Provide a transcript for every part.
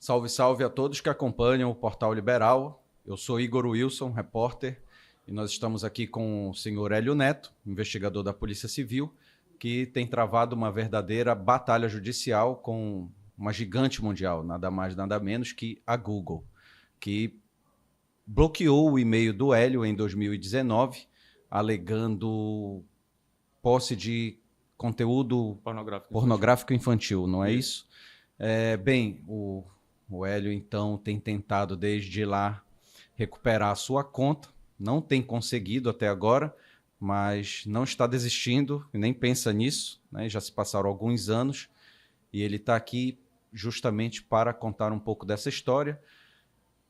Salve, salve a todos que acompanham o Portal Liberal. Eu sou Igor Wilson, repórter, e nós estamos aqui com o senhor Hélio Neto, investigador da Polícia Civil, que tem travado uma verdadeira batalha judicial com uma gigante mundial, nada mais nada menos que a Google, que bloqueou o e-mail do Hélio em 2019, alegando posse de conteúdo pornográfico infantil, não é isso? Bem, o Hélio, então, tem tentado desde lá recuperar a sua conta, não tem conseguido até agora, mas não está desistindo, nem pensa nisso, né? Já se passaram alguns anos e ele está aqui justamente para contar um pouco dessa história.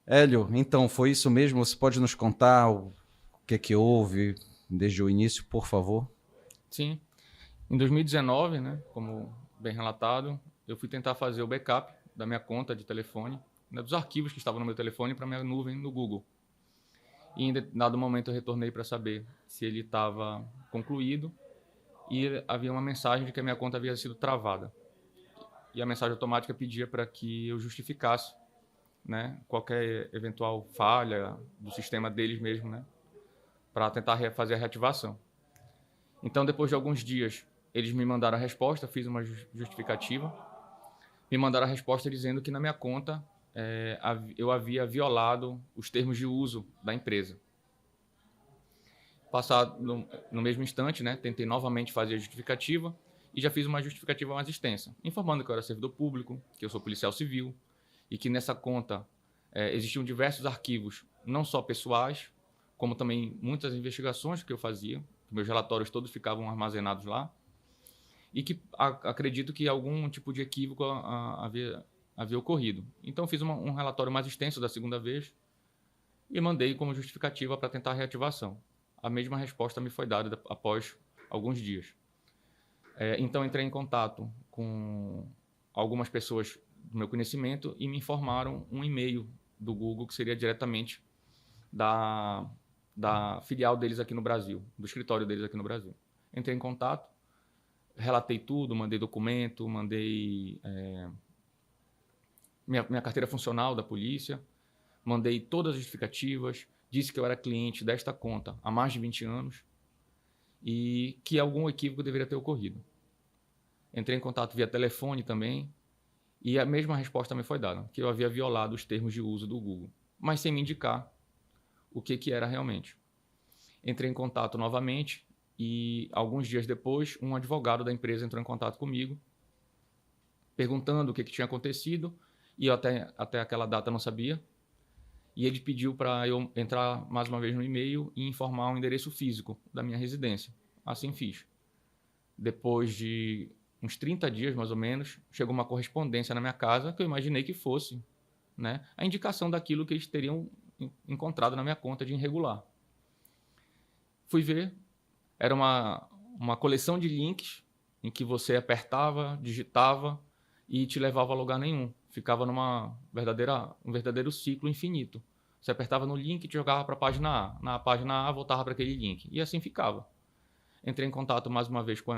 Hélio, então, foi isso mesmo? Você pode nos contar o que houve desde o início, por favor? Sim. Em 2019, né, como bem relatado, eu fui tentar fazer o backup da minha conta de telefone, né, dos arquivos que estavam no meu telefone para minha nuvem no Google. E em dado momento eu retornei para saber se ele estava concluído e havia uma mensagem de que a minha conta havia sido travada. E a mensagem automática pedia para que eu justificasse, né, qualquer eventual falha do sistema deles mesmo, né, para tentar fazer a reativação. Então, depois de alguns dias, eles me mandaram a resposta, fiz uma justificativa, me mandaram a resposta dizendo que na minha conta eu havia violado os termos de uso da empresa. Passado no mesmo instante, né, tentei novamente fazer a justificativa e já fiz uma justificativa mais extensa, informando que eu era servidor público, que eu sou policial civil e que nessa conta existiam diversos arquivos, não só pessoais, como também muitas investigações que eu fazia, meus relatórios todos ficavam armazenados lá, e que acredito que algum tipo de equívoco havia ocorrido. Então fiz um relatório mais extenso da segunda vez e mandei como justificativa para tentar a reativação. A mesma resposta me foi dada após alguns dias. Então entrei em contato com algumas pessoas do meu conhecimento e me informaram um e-mail do Google que seria diretamente da filial deles aqui no Brasil, do escritório deles aqui no Brasil. Entrei em contato, relatei tudo, mandei documento, mandei minha carteira funcional da polícia, mandei todas as justificativas, disse que eu era cliente desta conta há mais de 20 anos e que algum equívoco deveria ter ocorrido. Entrei em contato via telefone também e a mesma resposta me foi dada, que eu havia violado os termos de uso do Google, mas sem me indicar o que era realmente. Entrei em contato novamente e alguns dias depois um advogado da empresa entrou em contato comigo perguntando o que tinha acontecido e eu até aquela data não sabia. E ele pediu para eu entrar mais uma vez no e-mail e informar o endereço físico da minha residência. Assim fiz. Depois de uns 30 dias, mais ou menos, chegou uma correspondência na minha casa que eu imaginei que fosse, né, a indicação daquilo que eles teriam encontrado na minha conta de irregular. Fui ver, era uma coleção de links em que você apertava, digitava e te levava a lugar nenhum. Ficava um verdadeiro ciclo infinito. Você apertava no link e te jogava para a página A. Na página A voltava para aquele link. E assim ficava. Entrei em contato mais uma vez com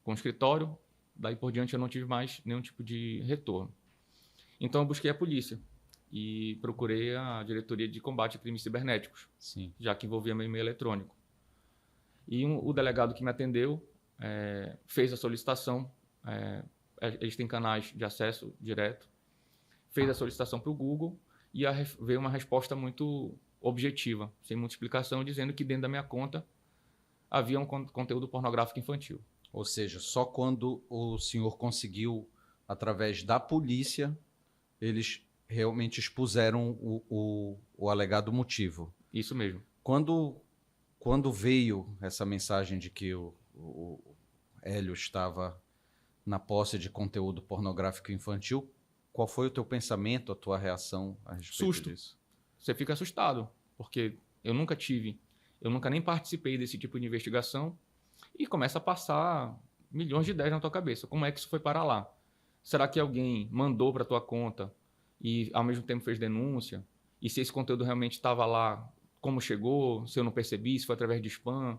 o escritório. Daí por diante eu não tive mais nenhum tipo de retorno. Então eu busquei a polícia e procurei a Diretoria de Combate a Crimes Cibernéticos. Sim. Já que envolvia meu e-mail eletrônico. E o delegado que me atendeu fez a solicitação. Eles têm canais de acesso direto. Fez a solicitação para o Google e veio uma resposta muito objetiva, sem muita explicação, dizendo que dentro da minha conta havia um conteúdo pornográfico infantil. Ou seja, só quando o senhor conseguiu, através da polícia, eles realmente expuseram o alegado motivo. Isso mesmo. Quando veio essa mensagem de que o Hélio estava na posse de conteúdo pornográfico infantil, qual foi o teu pensamento, a tua reação a respeito disso? Você fica assustado, porque eu nunca nem participei desse tipo de investigação e começa a passar milhões de ideias na tua cabeça. Como é que isso foi parar lá? Será que alguém mandou para tua conta e ao mesmo tempo fez denúncia? E se esse conteúdo realmente estava lá, como chegou? Se eu não percebi, se foi através de spam?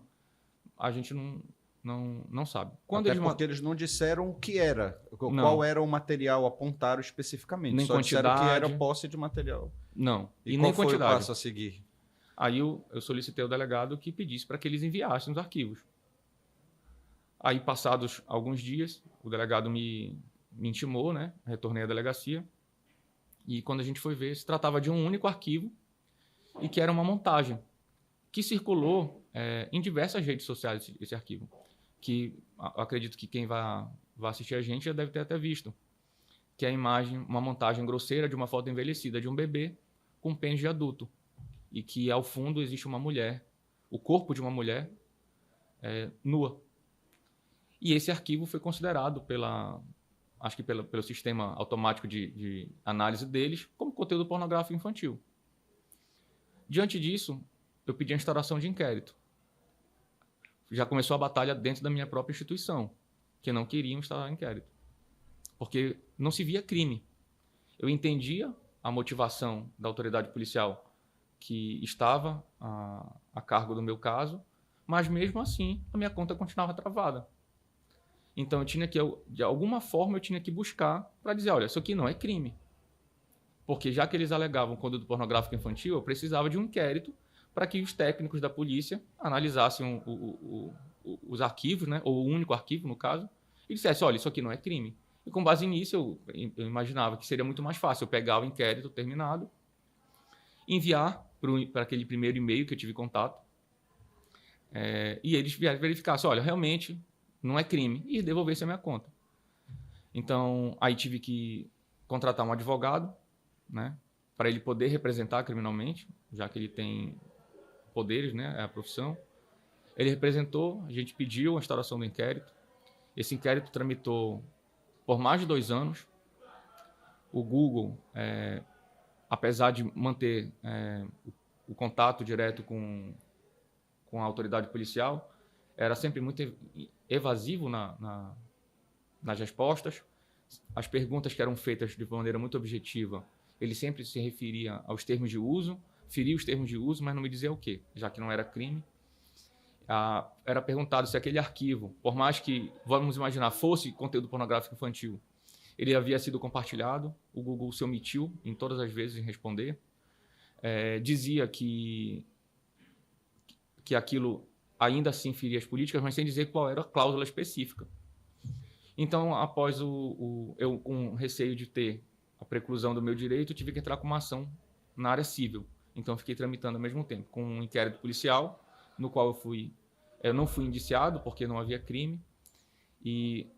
A gente não não sabe. Até porque eles não disseram o que era, qual Não. era o material, apontaram especificamente. Nem Só disseram que quantidade. era posse de material. Não, E nem qual foi o quantidade. passo a seguir? Aí eu solicitei ao delegado que pedisse para que eles enviassem os arquivos. Aí, passados alguns dias, o delegado me intimou, né? Retornei à delegacia. E quando a gente foi ver, se tratava de um único arquivo e que era uma montagem que circulou em diversas redes sociais, esse arquivo. Que acredito que quem vai assistir a gente já deve ter até visto. Que é a imagem, uma montagem grosseira de uma foto envelhecida de um bebê com pênis de adulto. E que ao fundo existe uma mulher, o corpo de uma mulher nua. E esse arquivo foi considerado acho que pelo sistema automático de análise deles como conteúdo pornográfico infantil. Diante disso, eu pedi a instauração de inquérito. Já começou a batalha dentro da minha própria instituição, que não queriam instaurar inquérito, porque não se via crime. Eu entendia a motivação da autoridade policial que estava a cargo do meu caso, mas mesmo assim a minha conta continuava travada. Então eu tinha que, de alguma forma, eu tinha que buscar para dizer, olha, isso aqui não é crime. Porque já que eles alegavam conteúdo pornográfico infantil, eu precisava de um inquérito para que os técnicos da polícia analisassem os arquivos, né, ou o único arquivo, no caso, e dissessem, olha, isso aqui não é crime. E com base nisso, eu imaginava que seria muito mais fácil eu pegar o inquérito terminado, enviar para aquele primeiro e-mail que eu tive contato, e eles verificassem, olha, realmente não é crime, e devolvesse a minha conta. Então, aí tive que contratar um advogado, né, para ele poder representar criminalmente, já que ele tem poderes, né, é a profissão. Ele representou, a gente pediu a instauração do inquérito. Esse inquérito tramitou por mais de 2 anos. O Google, apesar de manter o contato direto com a autoridade policial, era sempre muito evasivo nas respostas. As perguntas que eram feitas de maneira muito objetiva, ele sempre se referia aos termos de uso, feria os termos de uso, mas não me dizia o quê, já que não era crime. Era perguntado se aquele arquivo, por mais que, vamos imaginar, fosse conteúdo pornográfico infantil, ele havia sido compartilhado. O Google se omitiu em todas as vezes em responder. Dizia que aquilo ainda assim feria as políticas, mas sem dizer qual era a cláusula específica. Então, após eu com receio de ter a preclusão do meu direito, eu tive que entrar com uma ação na área civil. Então, eu fiquei tramitando ao mesmo tempo com um inquérito policial, no qual eu não fui indiciado, porque não havia crime, e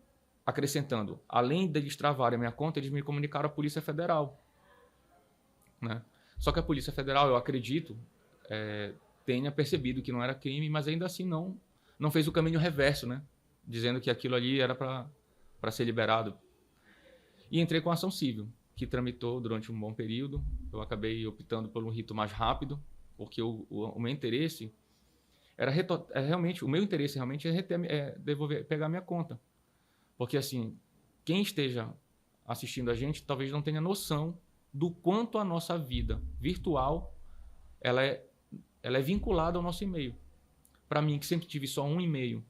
acrescentando, além deles travarem a minha conta, eles me comunicaram à Polícia Federal, né? Só que a Polícia Federal, eu acredito, tenha percebido que não era crime, mas ainda assim não fez o caminho reverso, né? Dizendo que aquilo ali era para ser liberado. E entrei com a ação civil, que tramitou durante um bom período. Eu acabei optando por um rito mais rápido, porque o meu interesse realmente, o meu interesse realmente é pegar minha conta. Porque assim, quem esteja assistindo a gente talvez não tenha noção do quanto a nossa vida virtual ela é vinculada ao nosso e-mail. Para mim, que sempre tive só um e-mail,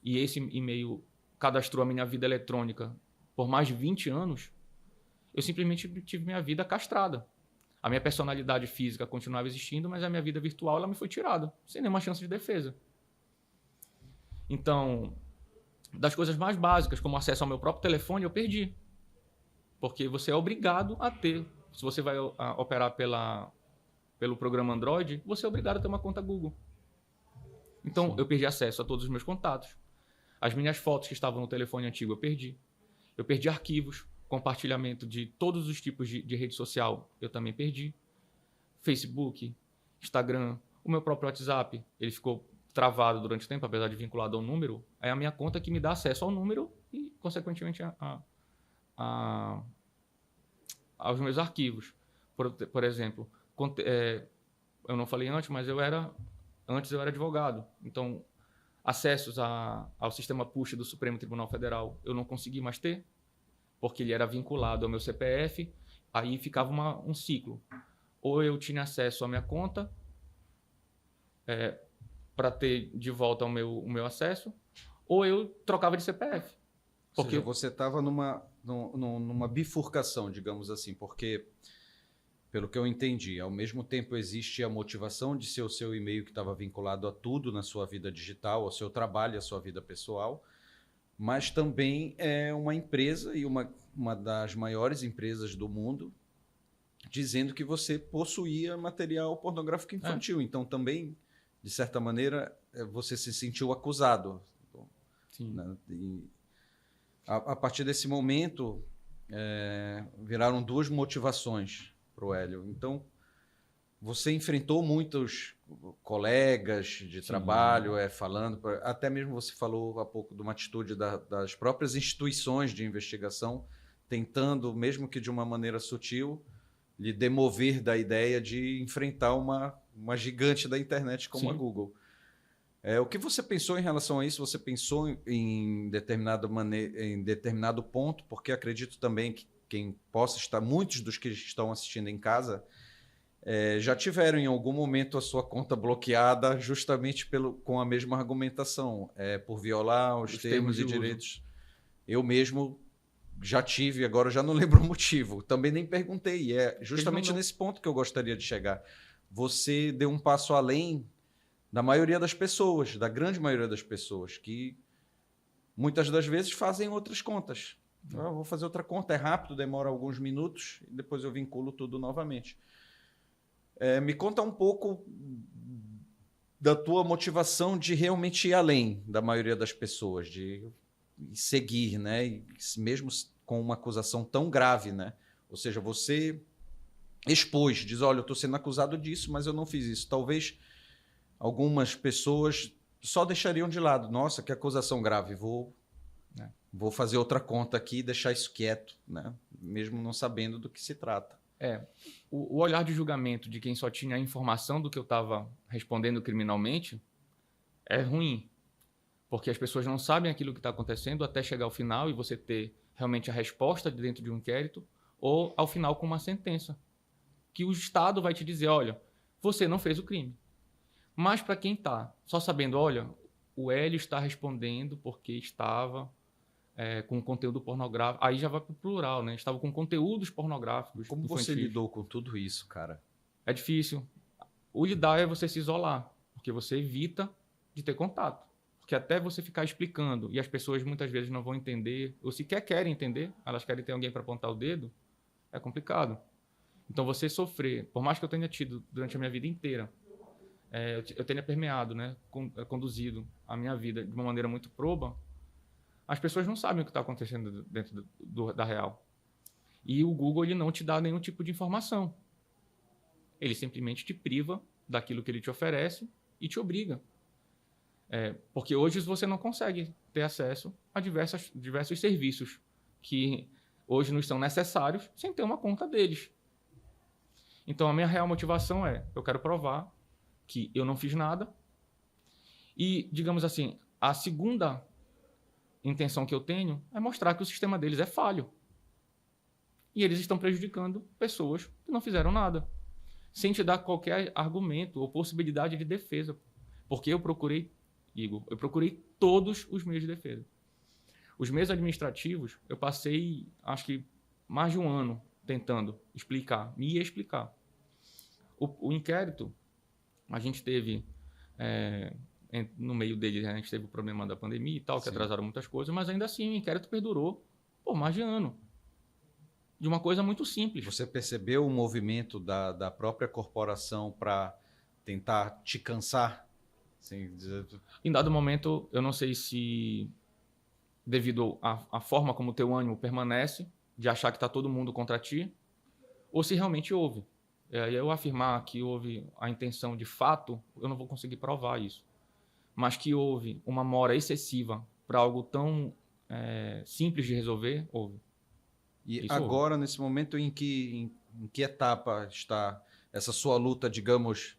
e esse e-mail cadastrou a minha vida eletrônica por mais de 20 anos, eu simplesmente tive minha vida castrada. A minha personalidade física continuava existindo, mas a minha vida virtual ela me foi tirada, sem nenhuma chance de defesa. Então, das coisas mais básicas, como acesso ao meu próprio telefone, eu perdi. Porque você é obrigado a ter. Se você vai operar pelo programa Android, você é obrigado a ter uma conta Google. Então, eu perdi acesso a todos os meus contatos. As minhas fotos que estavam no telefone antigo, eu perdi. Eu perdi arquivos, compartilhamento de todos os tipos de rede social, eu também perdi. Facebook, Instagram, o meu próprio WhatsApp, ele ficou travado durante o tempo, apesar de vinculado ao número. É a minha conta que me dá acesso ao número e, consequentemente, aos meus arquivos. Por exemplo, eu não falei antes, mas antes eu era advogado. Então, acessos ao sistema push do Supremo Tribunal Federal eu não consegui mais ter, porque ele era vinculado ao meu CPF, aí ficava um ciclo. Ou eu tinha acesso à minha conta para ter de volta o meu acesso, ou eu trocava de CPF. Ou seja, você estava numa bifurcação, digamos assim, porque, pelo que eu entendi, ao mesmo tempo existe a motivação de ser o seu e-mail que estava vinculado a tudo na sua vida digital, ao seu trabalho, à sua vida pessoal, mas também é uma empresa e uma das maiores empresas do mundo dizendo que você possuía material pornográfico infantil. Então também, de certa maneira, você se sentiu acusado. Sim. Né? E a partir desse momento, viraram duas motivações para o Hélio. Então, você enfrentou muitos colegas de trabalho, falando, até mesmo você falou há pouco de uma atitude das próprias instituições de investigação, tentando, mesmo que de uma maneira sutil, lhe demover da ideia de enfrentar uma gigante da internet como a Google. O que você pensou em relação a isso? Você pensou em determinado ponto? Porque acredito também que quem possa estar, muitos dos que estão assistindo em casa, já tiveram em algum momento a sua conta bloqueada justamente com a mesma argumentação, por violar os termos e direitos. Eu mesmo já tive, agora já não lembro o motivo. Também nem perguntei. E é justamente nesse ponto que eu gostaria de chegar. Você deu um passo além da maioria das pessoas, da grande maioria das pessoas, que muitas das vezes fazem outras contas. Eu vou fazer outra conta, é rápido, demora alguns minutos, e depois eu vinculo tudo novamente. Me conta um pouco da tua motivação de realmente ir além da maioria das pessoas, de seguir, né? E mesmo com uma acusação tão grave, né? Ou seja, você expôs, diz, olha, eu estou sendo acusado disso, mas eu não fiz isso. Talvez algumas pessoas só deixariam de lado. Nossa, que acusação grave, vou fazer outra conta aqui e deixar isso quieto, né? Mesmo não sabendo do que se trata. O olhar de julgamento de quem só tinha a informação do que eu estava respondendo criminalmente é ruim, porque as pessoas não sabem aquilo que está acontecendo até chegar ao final e você ter realmente a resposta de dentro de um inquérito, ou ao final com uma sentença, que o Estado vai te dizer, olha, você não fez o crime. Mas para quem está só sabendo, olha, o Hélio está respondendo porque estava com conteúdo pornográfico, aí já vai para o plural, né? Estava com conteúdos pornográficos. Como infantis. Você lidou com tudo isso, cara? É difícil. O lidar é você se isolar, porque você evita de ter contato. Porque até você ficar explicando, e as pessoas muitas vezes não vão entender, ou sequer querem entender, elas querem ter alguém para apontar o dedo, é complicado. Então você sofrer, por mais que eu tenha tido durante a minha vida inteira, eu tenha permeado, né, conduzido a minha vida de uma maneira muito proba, as pessoas não sabem o que está acontecendo dentro da real. E o Google ele não te dá nenhum tipo de informação. Ele simplesmente te priva daquilo que ele te oferece e te obriga. Porque hoje você não consegue ter acesso a diversos serviços que hoje não são necessários sem ter uma conta deles. Então a minha real motivação eu quero provar que eu não fiz nada e, digamos assim, a segunda intenção que eu tenho é mostrar que o sistema deles é falho. E eles estão prejudicando pessoas que não fizeram nada, sem te dar qualquer argumento ou possibilidade de defesa. Porque eu procurei, Igor, todos os meios de defesa. Os meios administrativos, eu passei, acho que, mais de um ano tentando me explicar. O inquérito, a gente teve... no meio dele, a gente teve o problema da pandemia e tal, que atrasaram muitas coisas, mas ainda assim o inquérito perdurou por mais de ano. De uma coisa muito simples. Você percebeu o movimento da própria corporação para tentar te cansar? Assim, em dado momento, eu não sei se devido à forma como o teu ânimo permanece, de achar que está todo mundo contra ti, ou se realmente houve. Eu afirmar que houve a intenção de fato, eu não vou conseguir provar isso. Mas que houve uma mora excessiva para algo tão simples de resolver, houve. E isso agora, houve. Nesse momento, em que etapa está essa sua luta, digamos,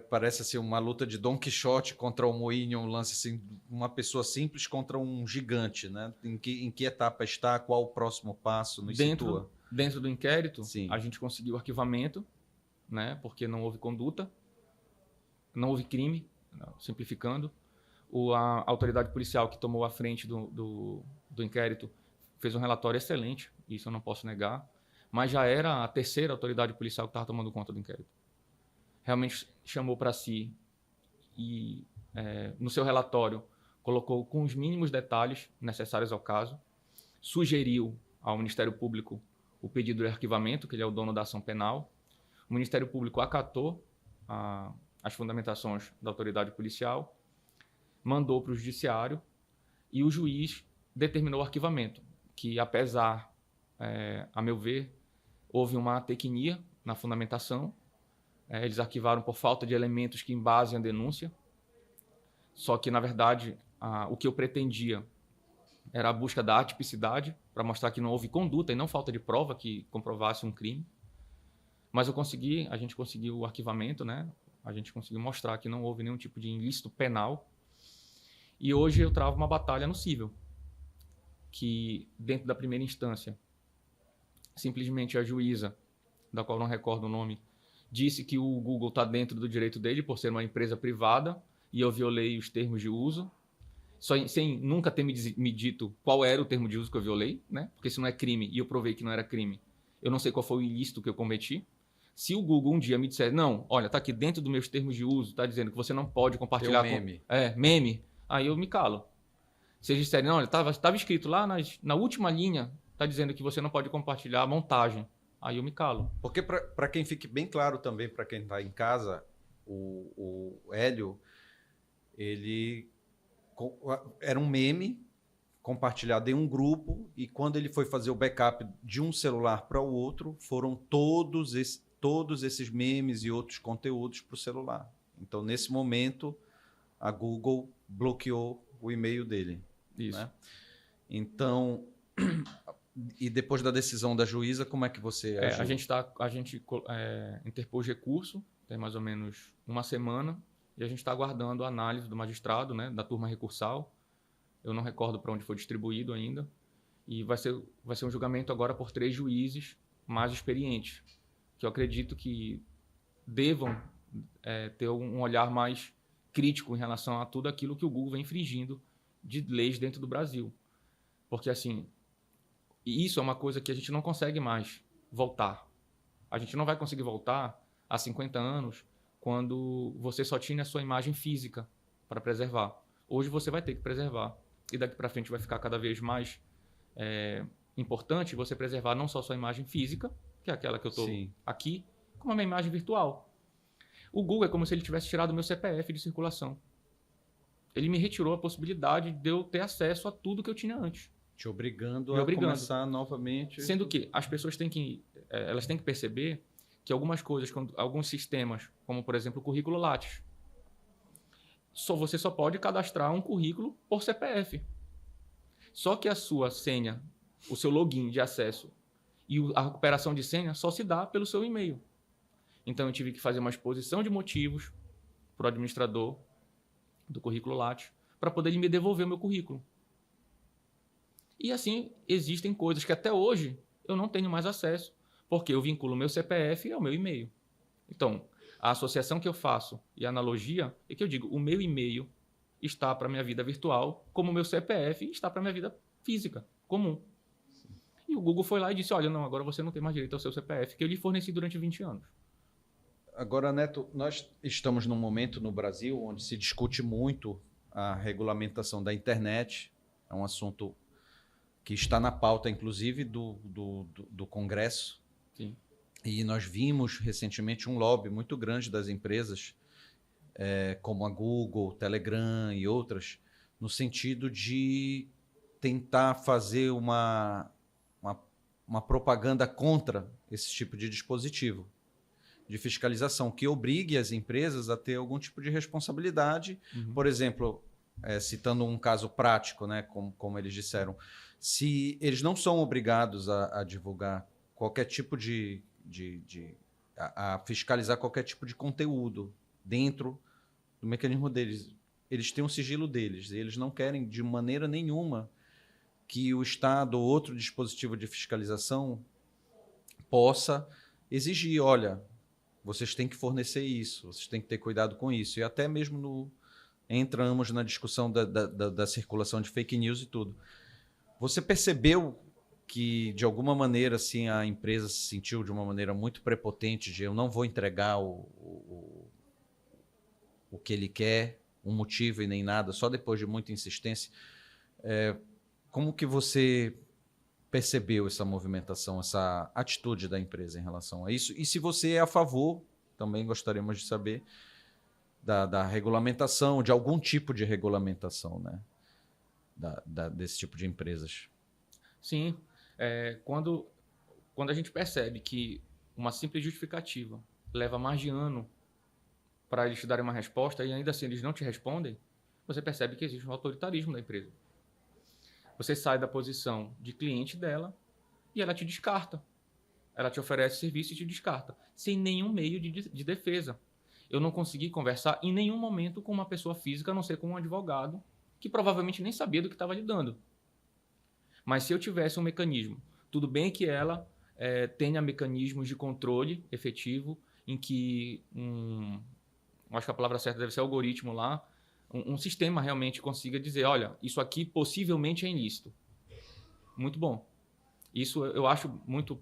parece assim, uma luta de Don Quixote contra o moinho, um lance assim, uma pessoa simples contra um gigante, né? Em que etapa está? Qual o próximo passo? Nos situa? Dentro do inquérito, Sim. A gente conseguiu arquivamento, né? Porque não houve conduta, não houve crime, simplificando. A autoridade policial que tomou a frente do inquérito fez um relatório excelente, isso eu não posso negar, mas já era a terceira autoridade policial que estava tomando conta do inquérito. Realmente chamou para si e, no seu relatório, colocou com os mínimos detalhes necessários ao caso, sugeriu ao Ministério Público o pedido de arquivamento, que ele é o dono da ação penal. O Ministério Público acatou as fundamentações da autoridade policial, mandou para o judiciário e o juiz determinou o arquivamento, que apesar, a meu ver, houve uma tecnia na fundamentação. Eles arquivaram por falta de elementos que embasem a denúncia, só que, na verdade, o que eu pretendia era a busca da atipicidade, para mostrar que não houve conduta e não falta de prova que comprovasse um crime. Mas a gente conseguiu o arquivamento, né? A gente conseguiu mostrar que não houve nenhum tipo de ilícito penal. E hoje eu travo uma batalha no cível, que dentro da primeira instância, simplesmente a juíza, da qual não recordo o nome, disse que o Google está dentro do direito dele por ser uma empresa privada e eu violei os termos de uso, sem nunca ter me dito qual era o termo de uso que eu violei, né? Porque se não é crime e eu provei que não era crime, eu não sei qual foi o ilícito que eu cometi. Se o Google um dia me disser, não, olha, está aqui dentro dos meus termos de uso, está dizendo que você não pode compartilhar... meme. Meme. Aí eu me calo. Se eles disserem, não, estava escrito lá na última linha, está dizendo que você não pode compartilhar a montagem. Aí eu me calo. Porque, para quem fique bem claro também, para quem está em casa, o Hélio, ele era um meme compartilhado em um grupo e quando ele foi fazer o backup de um celular para o outro, foram todos esses memes e outros conteúdos para o celular. Então, nesse momento, a Google bloqueou o e-mail dele. Isso. Né? Então, e depois da decisão da juíza, como é que você agiu? A gente interpôs recurso, tem mais ou menos uma semana, e a gente está aguardando a análise do magistrado, né, da turma recursal. Eu não recordo para onde foi distribuído ainda. E vai ser um julgamento agora por 3 juízes mais experientes, que eu acredito que devam ter um olhar mais crítico em relação a tudo aquilo que o Google vem infringindo de leis dentro do Brasil. Porque, assim, isso é uma coisa que a gente não consegue mais voltar. A gente não vai conseguir voltar há 50 anos quando você só tinha a sua imagem física para preservar. Hoje você vai ter que preservar. E daqui para frente vai ficar cada vez mais importante você preservar não só a sua imagem física, que é aquela que eu estou aqui, como a minha imagem virtual. O Google é como se ele tivesse tirado o meu CPF de circulação. Ele me retirou a possibilidade de eu ter acesso a tudo que eu tinha antes. Te obrigando a começar novamente. Sendo que as pessoas têm que perceber que algumas coisas, alguns sistemas, como por exemplo o currículo Lattes, você só pode cadastrar um currículo por CPF. Só que a sua senha, o seu login de acesso e a recuperação de senha só se dá pelo seu e-mail. Então eu tive que fazer uma exposição de motivos para o administrador do currículo Lattes para poder ele me devolver o meu currículo. E assim, existem coisas que até hoje eu não tenho mais acesso, porque eu vinculo o meu CPF ao meu e-mail. Então, a associação que eu faço e a analogia é que eu digo, o meu e-mail está para a minha vida virtual, como o meu CPF está para a minha vida física, comum. E o Google foi lá e disse, olha, não, agora você não tem mais direito ao seu CPF, que eu lhe forneci durante 20 anos. Agora, Neto, nós estamos num momento no Brasil onde se discute muito a regulamentação da internet. É um assunto que está na pauta, inclusive, do Congresso. Sim. E nós vimos recentemente um lobby muito grande das empresas, como a Google, Telegram e outras, no sentido de tentar fazer uma propaganda contra esse tipo de dispositivo de fiscalização, que obrigue as empresas a ter algum tipo de responsabilidade. Uhum. Por exemplo, citando um caso prático, né, como eles disseram, se eles não são obrigados a divulgar qualquer tipo a fiscalizar qualquer tipo de conteúdo dentro do mecanismo deles. Eles têm um sigilo deles, e eles não querem de maneira nenhuma que o Estado ou outro dispositivo de fiscalização possa exigir, olha, vocês têm que fornecer isso, vocês têm que ter cuidado com isso. E até mesmo entramos na discussão da circulação de fake news e tudo. Você percebeu que, de alguma maneira, assim, a empresa se sentiu de uma maneira muito prepotente de eu não vou entregar o que ele quer, um motivo e nem nada, só depois de muita insistência? Como que você percebeu essa movimentação, essa atitude da empresa em relação a isso? E se você é a favor, também gostaríamos de saber, da regulamentação, de algum tipo de regulamentação, né? Desse tipo de empresas. Sim, quando a gente percebe que uma simples justificativa leva mais de ano para eles te darem uma resposta e ainda assim eles não te respondem, você percebe que existe um autoritarismo da empresa. Você sai da posição de cliente dela e ela te descarta. Ela te oferece serviço e te descarta, sem nenhum meio de defesa. Eu não consegui conversar em nenhum momento com uma pessoa física, a não ser com um advogado, que provavelmente nem sabia do que estava lidando. Mas se eu tivesse um mecanismo, tudo bem que ela tenha mecanismos de controle efetivo, em que acho que a palavra certa deve ser algoritmo lá, um sistema realmente consiga dizer, olha, isso aqui possivelmente é ilícito. Muito bom. Isso eu acho muito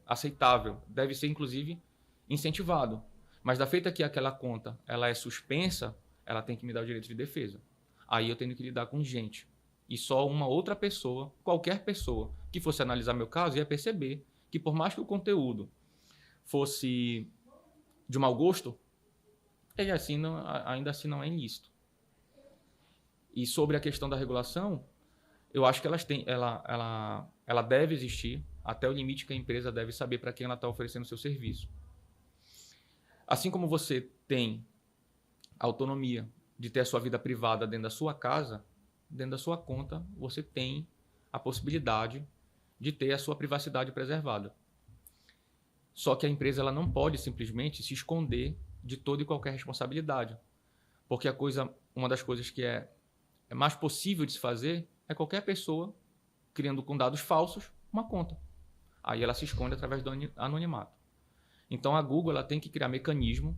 aceitável. Deve ser, inclusive, incentivado. Mas da feita que aquela conta ela é suspensa, ela tem que me dar o direito de defesa. Aí eu tenho que lidar com gente. E só uma outra pessoa, qualquer pessoa, que fosse analisar meu caso, ia perceber que por mais que o conteúdo fosse de mau gosto, ele ainda assim não é ilícito. E sobre a questão da regulação, eu acho que ela deve existir até o limite que a empresa deve saber para quem ela está oferecendo o seu serviço. Assim como você tem a autonomia de ter a sua vida privada dentro da sua casa, dentro da sua conta, você tem a possibilidade de ter a sua privacidade preservada. Só que a empresa ela não pode simplesmente se esconder de toda e qualquer responsabilidade. Porque uma das coisas que é mais possível de se fazer é qualquer pessoa criando com dados falsos uma conta. Aí ela se esconde através do anonimato. Então a Google ela tem que criar mecanismo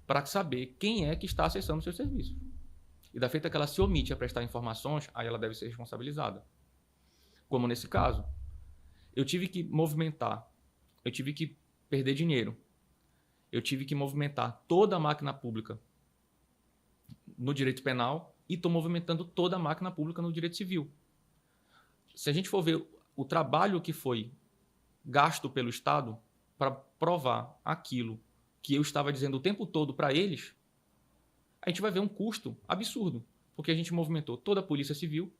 para saber quem é que está acessando os seus serviços. E da feita que ela se omite a prestar informações, aí ela deve ser responsabilizada. Como nesse caso, eu tive que movimentar, eu tive que perder dinheiro, eu tive que movimentar toda a máquina pública no direito penal e estou movimentando toda a máquina pública no direito civil. Se a gente for ver o trabalho que foi gasto pelo Estado para provar aquilo que eu estava dizendo o tempo todo para eles, a gente vai ver um custo absurdo, porque a gente movimentou toda a Polícia Civil,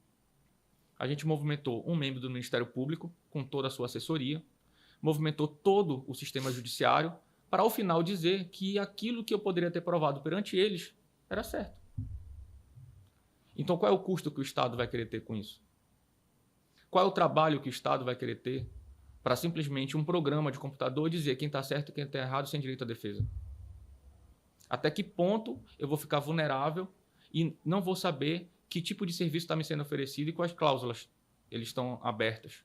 a gente movimentou um membro do Ministério Público com toda a sua assessoria, movimentou todo o sistema judiciário para, ao final, dizer que aquilo que eu poderia ter provado perante eles era certo. Então, qual é o custo que o Estado vai querer ter com isso? Qual é o trabalho que o Estado vai querer ter para simplesmente um programa de computador dizer quem está certo e quem está errado sem direito à defesa? Até que ponto eu vou ficar vulnerável e não vou saber que tipo de serviço está me sendo oferecido e quais cláusulas eles estão abertas?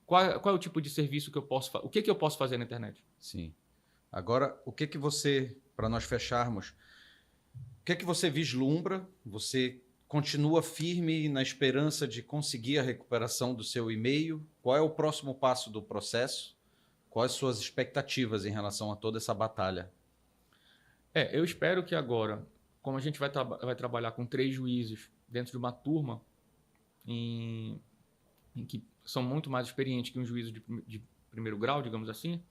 Qual é o tipo de serviço que eu posso fazer? O que eu posso fazer na internet? Sim. Agora, o que você, para nós fecharmos, o que você vislumbra? Você continua firme na esperança de conseguir a recuperação do seu e-mail? Qual é o próximo passo do processo? Quais suas expectativas em relação a toda essa batalha? Eu espero que agora, como a gente vai trabalhar com 3 juízes dentro de uma turma em que são muito mais experientes que um juízo de primeiro grau, digamos assim,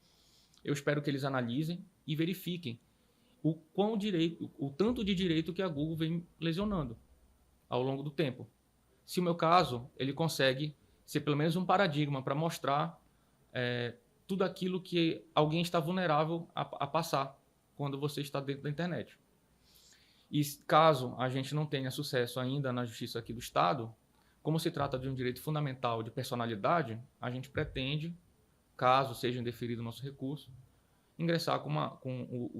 eu espero que eles analisem e verifiquem o tanto de direito que a Google vem lesionando ao longo do tempo. Se o meu caso, ele consegue ser pelo menos um paradigma para mostrar tudo aquilo que alguém está vulnerável a passar quando você está dentro da internet. E caso a gente não tenha sucesso ainda na justiça aqui do Estado, como se trata de um direito fundamental de personalidade, a gente pretende, caso seja indeferido o nosso recurso, ingressar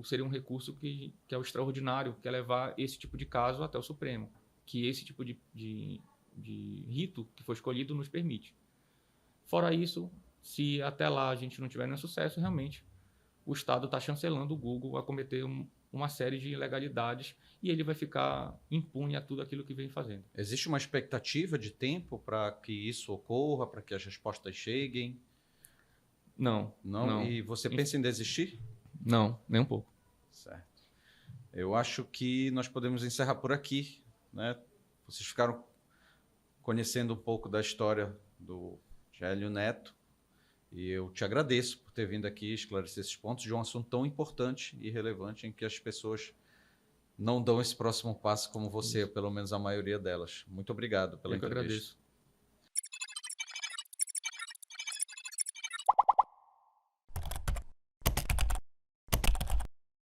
seria um recurso que é o extraordinário, que é levar esse tipo de caso até o Supremo, que esse tipo de rito que foi escolhido nos permite. Fora isso, se até lá a gente não tiver nenhum sucesso, realmente o Estado está chancelando o Google a cometer uma série de ilegalidades e ele vai ficar impune a tudo aquilo que vem fazendo. Existe uma expectativa de tempo para que isso ocorra, para que as respostas cheguem? Não. Não? E você pensa em desistir? Não, nem um pouco. Certo. Eu acho que nós podemos encerrar por aqui, né? Vocês ficaram conhecendo um pouco da história do Hélio Neto e eu te agradeço por ter vindo aqui esclarecer esses pontos de um assunto tão importante e relevante em que as pessoas não dão esse próximo passo como você, pelo menos a maioria delas. Muito obrigado pela entrevista. Eu que agradeço.